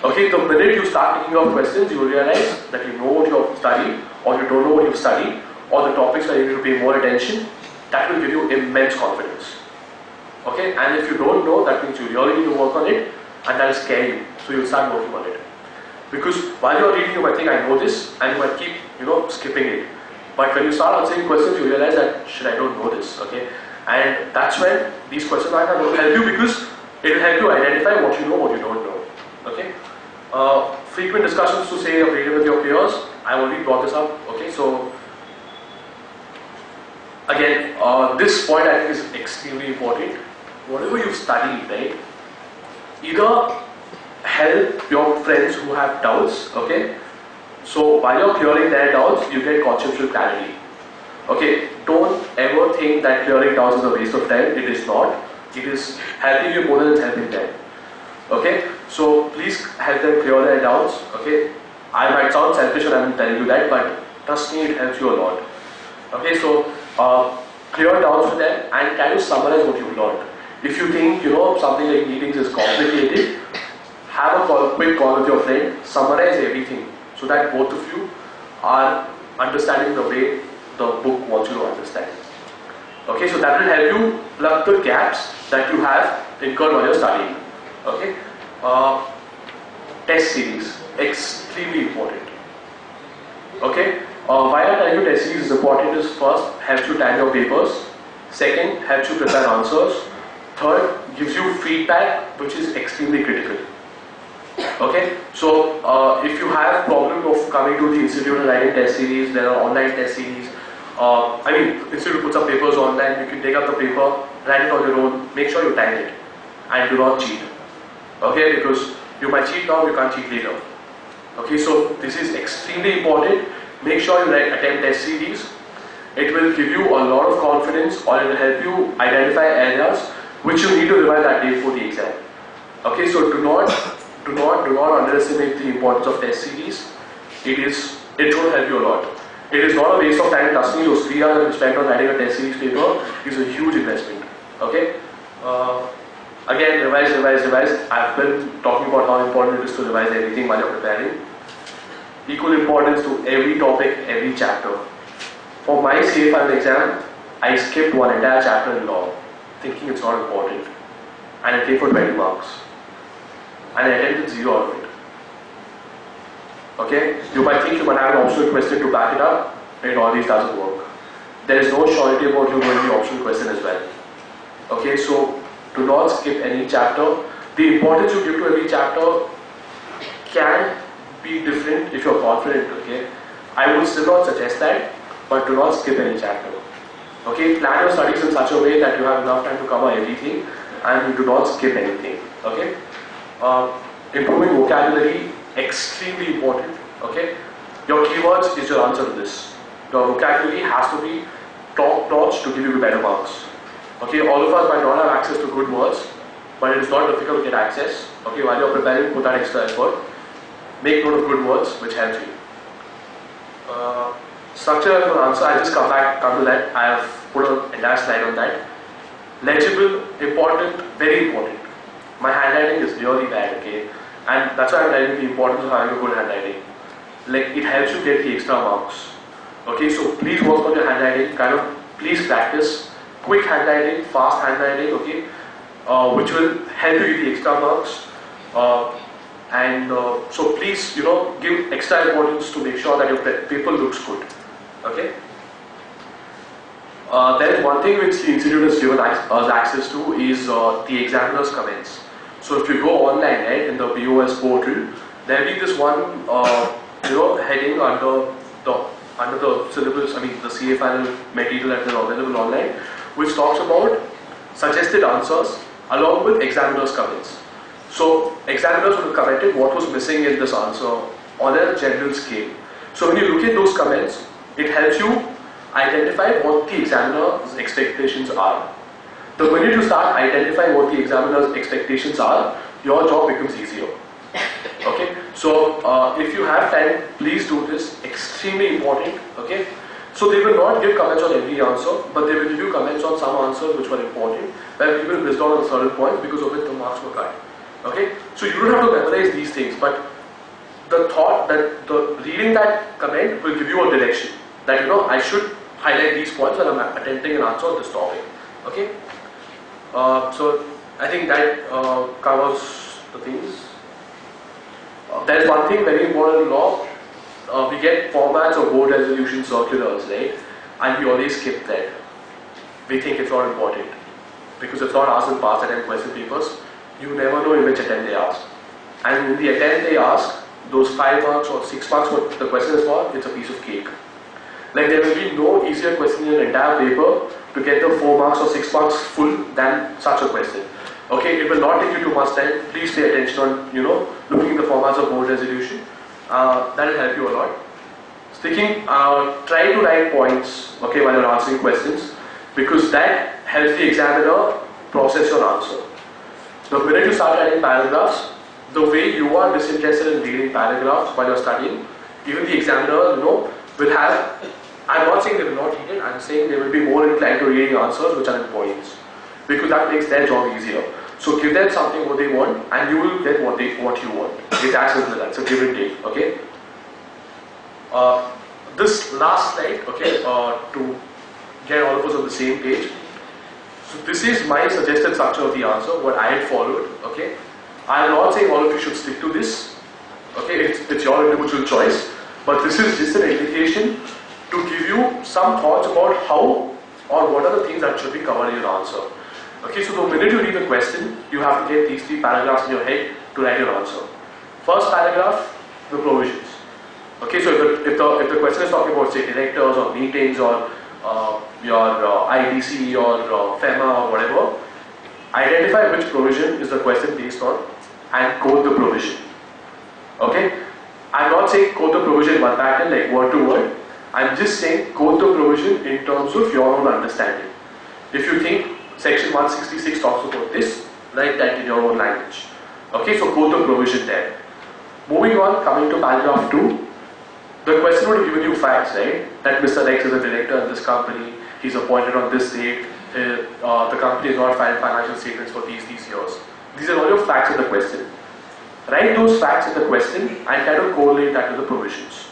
Okay, the minute you start ticking off questions, you will realize that you know what you've studied, or you don't know what you've studied, or the topics where you need to pay more attention. That will give you immense confidence. Okay, and if you don't know, that means you really need to work on it, and that will scare you. So you'll start working on it. Because while you're reading, you might think, I know this, and you might keep, skipping it. But when you start answering questions, you realize that shit, I don't know this, okay? And that's when these question marks are going to help you, because it will help you identify what you know, what you don't know, okay? Frequent discussions to say updated with your peers. I already brought this up, okay? So again, this point I think is extremely important. Whatever you've studied, right? Either help your friends who have doubts, okay? So while you're clearing their doubts, you get conceptual clarity. Okay, don't ever think that clearing doubts is a waste of time. It is not. It is helping you more than it's helping them. Okay, so please help them clear their doubts. Okay, I might sound selfish when I'm telling you that, but trust me, it helps you a lot. Okay, so clear doubts with them and try to summarize what you've learned. If you think something like meetings is complicated, have a quick call with your friend, summarize everything so that both of you are understanding the way the book wants you to understand. Okay, so that will help you plug the gaps that you have incurred while you're studying. Okay, test series, extremely important. Okay, why I tell you test series is important is first, helps you time your papers. Second, helps you prepare answers. Third, gives you feedback, which is extremely critical. Okay, so if you have problem of coming to the institute and writing test series, there are online test series. Institute puts up papers online, you can take up the paper, write it on your own, make sure you time it and do not cheat. Okay, because you might cheat now, you can't cheat later. Okay, so this is extremely important. Make sure you attempt test series. It will give you a lot of confidence, or it will help you identify areas which you need to revise that day for the exam. Okay, so do not underestimate the importance of test series. It will help you a lot. It is not a waste of time. Trust me, those 3 hours that you spend on writing a test series paper is a huge investment. Okay. Again, revise. I've been talking about how important it is to revise everything while you're preparing. Equal importance to every topic, every chapter. For my CA final exam, I skipped one entire chapter in law, thinking it's not important, and it came for 20 marks. And I attempted 0 out of it. Okay? You might think you might have an optional question to back it up. It always doesn't work. There is no surety about you knowing the optional question as well. Okay? So, do not skip any chapter. The importance you give to every chapter can be different if you're confident. Okay? I would still not suggest that, but do not skip any chapter. Okay? Plan your studies in such a way that you have enough time to cover everything and you do not skip anything. Okay? Improving vocabulary, extremely important. Okay, your keywords is your answer to this. Your vocabulary has to be top notch to give you better marks. Okay, all of us might not have access to good words, but it is not difficult to get access. Okay, while you're preparing, put that extra effort. Make note of good words, which helps you. Structure of an answer, I'll just come to that. I have put an entire slide on that. Legible, important, very important. My handwriting is really bad, okay? And that's why I'm telling you the importance of having a good handwriting. Like, it helps you get the extra marks. Okay, so please work on your handwriting, please practice quick handwriting, fast handwriting, okay? Which will help you get the extra marks. So please, give extra importance to make sure that your paper looks good. Okay? There is one thing which the institute has given us access to is the examiner's comments. So if you go online, right, in the BOS portal, there will be this one, heading under the syllabus, the CA final material that is available online, which talks about suggested answers along with examiner's comments. So examiners would have commented what was missing in this answer on a general scale. So when you look at those comments, it helps you identify what the examiner's expectations are. The minute you start identifying what the examiner's expectations are, your job becomes easier. Okay? So if you have time, please do this. Extremely important. Okay? So they will not give comments on every answer, but they will give you comments on some answers which were important, where people missed out on certain points because of which the marks were cut. Okay? So you don't have to memorize these things, but the thought that reading that comment will give you a direction that I should highlight these points when I'm attempting an answer on this topic. Okay? So I think that covers the things. There is one thing very important in law. we get formats of board resolution circulars, right? And we always skip that. We think it's not important because it's not asked in past attempt question papers. You never know in which attempt they ask. And in the attempt they ask, those 5 marks or 6 marks what the question is for, it's a piece of cake. Like there will be no easier question in an entire paper to get the 4 marks or 6 marks full than such a question. Okay, it will not take you too much time. Please pay attention on, looking at the formats of board resolution. That will help you a lot. Try to write points, okay, while you're answering questions, because that helps the examiner process your answer. The minute you start writing paragraphs, the way you are disinterested in reading paragraphs while you're studying, even the examiner, will have, I'm not saying they will not read it, I'm saying they will be more inclined to reading answers which are in points, because that makes their job easier. So give them something what they want, and you will get what you want. It's as simple as that. So give and take, okay? This last slide, okay, to get all of us on the same page. So this is my suggested structure of the answer, what I had followed, okay? I am not saying all of you should stick to this, okay? It's your individual choice, but this is just an indication to give you some thoughts about how or what are the things that should be covered in your answer. Okay, so the minute you read the question, you have to get these 3 paragraphs in your head to write your answer. First paragraph, the provisions. Okay, so if the question is talking about, say, directors or meetings or your IDC or FEMA or whatever, identify which provision is the question based on and quote the provision. Okay, I'm not saying quote the provision one pattern like word to word. I'm just saying quote the provision in terms of your own understanding. If you think Section 166 talks about this, write that in your own language. Okay, so quote the provision there. Moving on, coming to paragraph 2, the question would have given you facts, right? That Mr. X is a director in this company, he's appointed on this date, the company has not filed financial statements for these years. These are all your facts in the question. Write those facts in the question and try to correlate that with the provisions.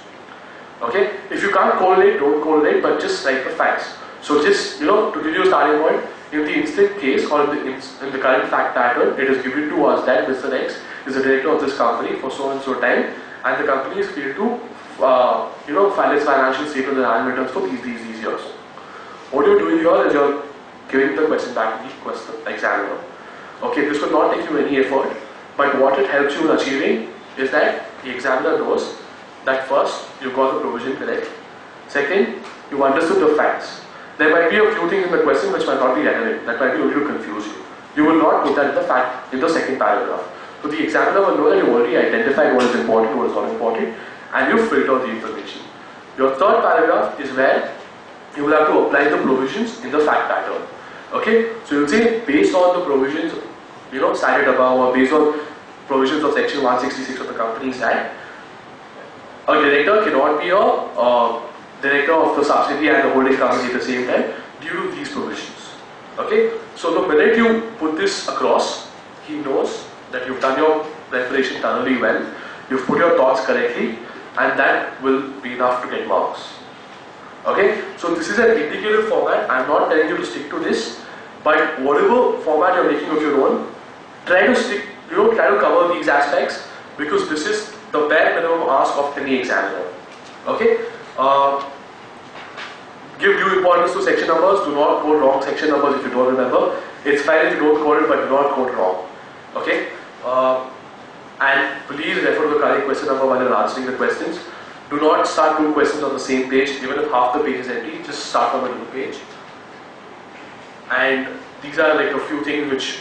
Okay? If you can't correlate, don't correlate, but just write the facts. So just, to give you a starting point, in the instant case or in the current fact pattern, it is given to us that Mr. X is the director of this company for so and so time, and the company is failed to file its financial statements and annual returns for these years. What you're doing here is you're giving the question back to the examiner. Okay, this will not take you any effort, but what it helps you in achieving is that the examiner knows that first, you got the provision correct. Second, you understood the facts. There might be a few things in the question which might not be relevant, that might be a little confuse you. You will not put that in the second paragraph. So the examiner will know that you already identified what is important, what is not important, and you filter the information. Your third paragraph is where you will have to apply the provisions in the fact pattern. Okay? So you'll say based on the provisions, cited above, or based on provisions of Section 166 of the Companies Act, a director cannot be a director of the subsidiary and the holding company at the same time due to these provisions. Okay? So the minute you put this across, he knows that you've done your preparation thoroughly well, you've put your thoughts correctly, and that will be enough to get marks. Okay? So this is an indicative format. I'm not telling you to stick to this, but whatever format you're making of your own, try to stick, try to cover these aspects, because this is the bare minimum ask of any examiner. Okay? Give due importance to section numbers. Do not quote wrong section numbers if you don't remember. It's fine if you don't quote it, but do not quote wrong. Okay? And please refer to the correct question number while you're answering the questions. Do not start 2 questions on the same page, even if half the page is empty. Just start from a new page. And these are like a few things which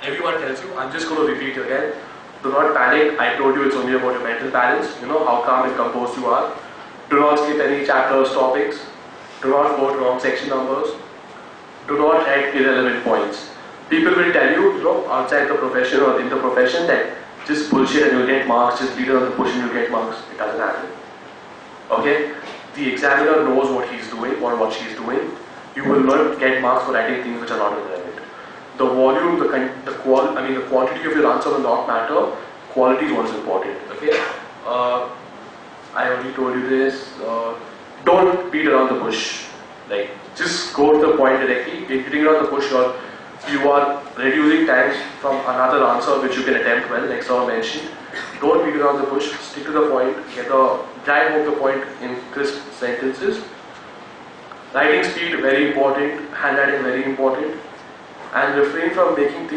everyone tells you. I'm just going to repeat again. Do not panic. I told you it's only about your mental balance. How calm and composed you are. Do not skip any chapters, topics. Do not quote wrong section numbers. Do not write irrelevant points. People will tell you, outside the profession or in the profession, that just bullshit and you'll get marks, just lead on the push and you'll get marks. It doesn't happen. Okay? The examiner knows what he's doing or what she's doing. You will not get marks for writing things which are not relevant. The volume, the quantity of your answer will not matter. Quality is what is important. Okay? I already told you this. Don't beat around the bush. Like, just go to the point directly. If beating around the bush, you are reducing time from another answer which you can attempt well, like someone mentioned. Don't beat around the bush. Stick to the point. Drive home the point in crisp sentences. Writing speed very important. Handwriting very important. And refrain from making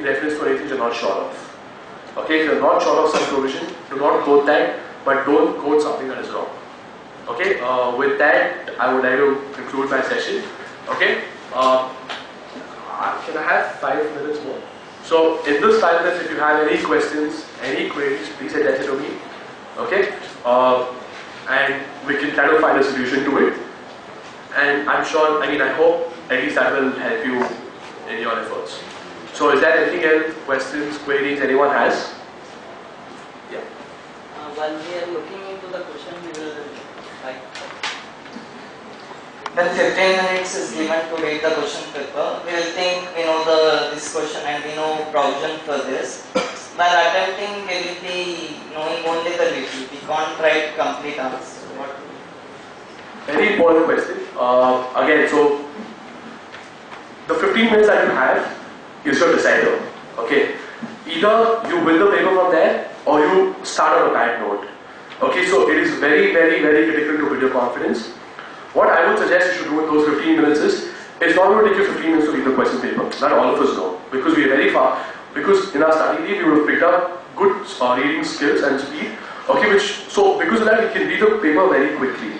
reference to anything you're not sure of. Okay, if you're not sure of some provision, do not quote that, but don't quote something that is wrong. Okay, with that, I would like to conclude my session. Okay, can I have 5 minutes more? So, in this 5 minutes, if you have any questions, any queries, please address it to me. Okay, and we can try to find a solution to it. And I'm sure, I hope at least that will help you in your efforts. So is there anything else, questions, queries anyone has? Yeah. While we are looking into the question, we will when 15 minutes is given to read the question paper, we will think we know this question and we know provision for this. While attempting, we will be knowing only the little. We can't write complete answer. Very important question. Again, so the 15 minutes that you have is your decider. Okay, either you win the paper from there or you start on a bad note. Okay, so it is very, very, very critical to build your confidence. What I would suggest you should do in those 15 minutes is, it's not going to take you 15 minutes to read the question paper. Not all of us know, because we are very far. Because in our study leave, we would have picked up good reading skills and speed. Okay, because of that, we can read the paper very quickly.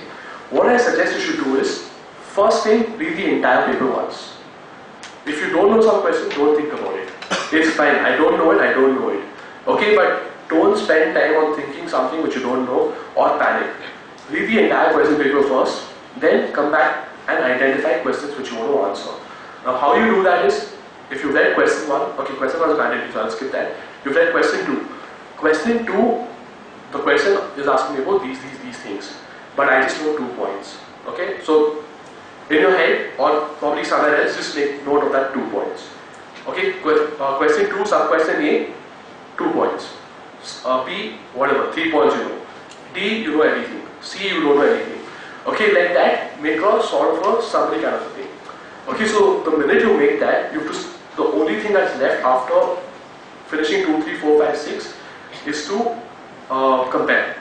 What I suggest you should do is, first thing, read the entire paper once. If you don't know some question, don't think about it. It's fine. I don't know it. I don't know it. Okay, but don't spend time on thinking something which you don't know or panic. Read the entire question paper first, then come back and identify questions which you want to answer. Now, how you do that is, if you read question 1, okay, question 1 is mandatory, so I'll skip that. You've read question 2. Question 2, the question is asking me about these things, but I just know 2 points. Okay, so in your head or probably somewhere else, just make note of that 2 points. Okay, question 2, sub-question A, 2 points. B, whatever, 3 points you know. D, you know everything. C, you don't know anything. Okay, like that, make a sort of a summary kind of a thing. Okay, so the minute you make that, you have to, the only thing that's left after finishing 2, 3, 4, 5, 6 is to compare.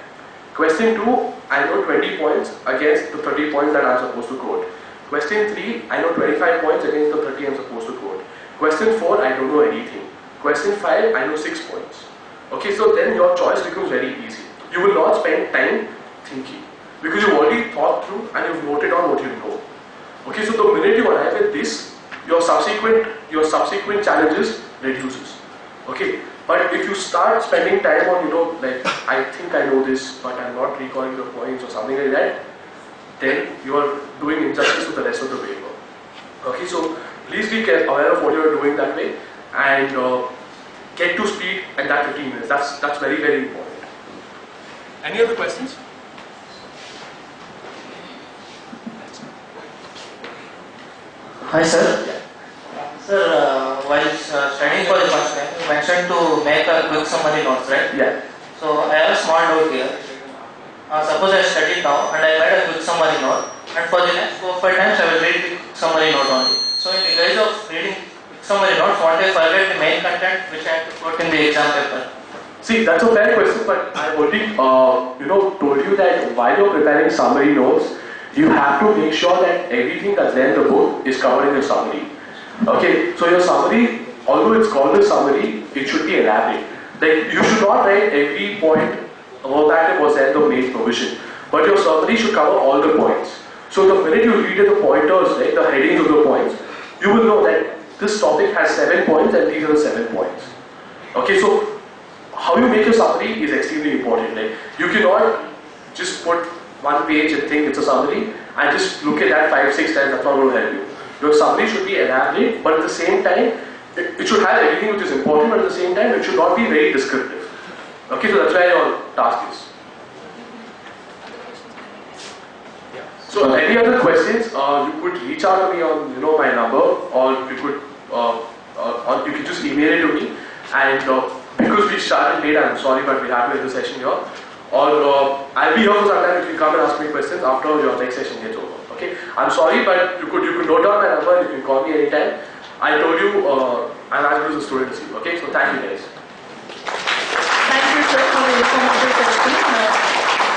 Question 2, I know 20 points against the 30 points that I'm supposed to quote. Question 3, I know 25 points against the 30 I'm supposed to quote. Question 4, I don't know anything. Question 5, I know 6 points. Okay, so then your choice becomes very easy. You will not spend time thinking, because you've already thought through and you've noted on what you know. Okay, so the minute you arrive at this, your subsequent challenges reduces. Okay, but if you start spending time on, like, I think I know this, but I'm not recalling the points or something like that, then you are doing injustice to the rest of the paper. Okay, so please be aware of what you are doing that way and get to speed at that 15 minutes. That's very, very important. Any other questions? Hi sir. Sir, while studying for the first time, you mentioned to make a quick summary notes, right? Yeah. So I have a small note here. Suppose I studied now and I made a quick summary note, and for the next 4 or 5 times I will read the summary note only. So in the guise of reading summary notes, what I forget the main content which I have to put in the exam paper. See, that's a fair question, but I already told you that while you're preparing summary notes, you have to make sure that everything that's there in the book is covered in your summary. Okay, so your summary, although it's called a summary, it should be elaborate. Like, you should not write every point verbatim was there in the main provision, but your summary should cover all the points. So the minute you read the pointers, right, the headings of the points, you will know that this topic has 7 points and these are the 7 points. Okay, so how you make your summary is extremely important. Like, you cannot just put 1 page and think it's a summary and just look at that 5, 6 times. That's not going to help you. Your summary should be elaborate, but at the same time, it should have everything which is important, but at the same time, it should not be very descriptive. Okay, so that's why your task is. Yeah. So any other questions? You could reach out to me on my number, or you could just email it to me. And because we started late, I'm sorry, but we have to end the session here. Or I'll be here for some time if you come and ask me questions after your next session gets over. Okay, I'm sorry, but you could note down my number and you can call me anytime. I told you I'm as good as a student as you. Okay, so thank you guys. Thank you, sir. informative session.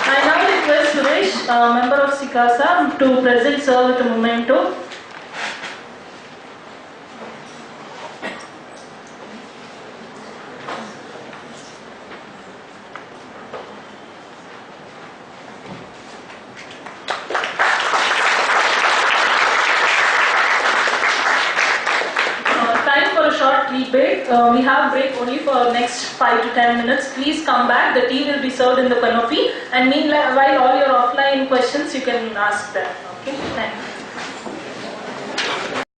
I now request Suresh, member of SICASA, to present sir with a memento. Break. We have break only for next 5 to 10 minutes. Please come back. The tea will be served in the canopy. And meanwhile, all your offline questions you can ask them. Okay. Thank you.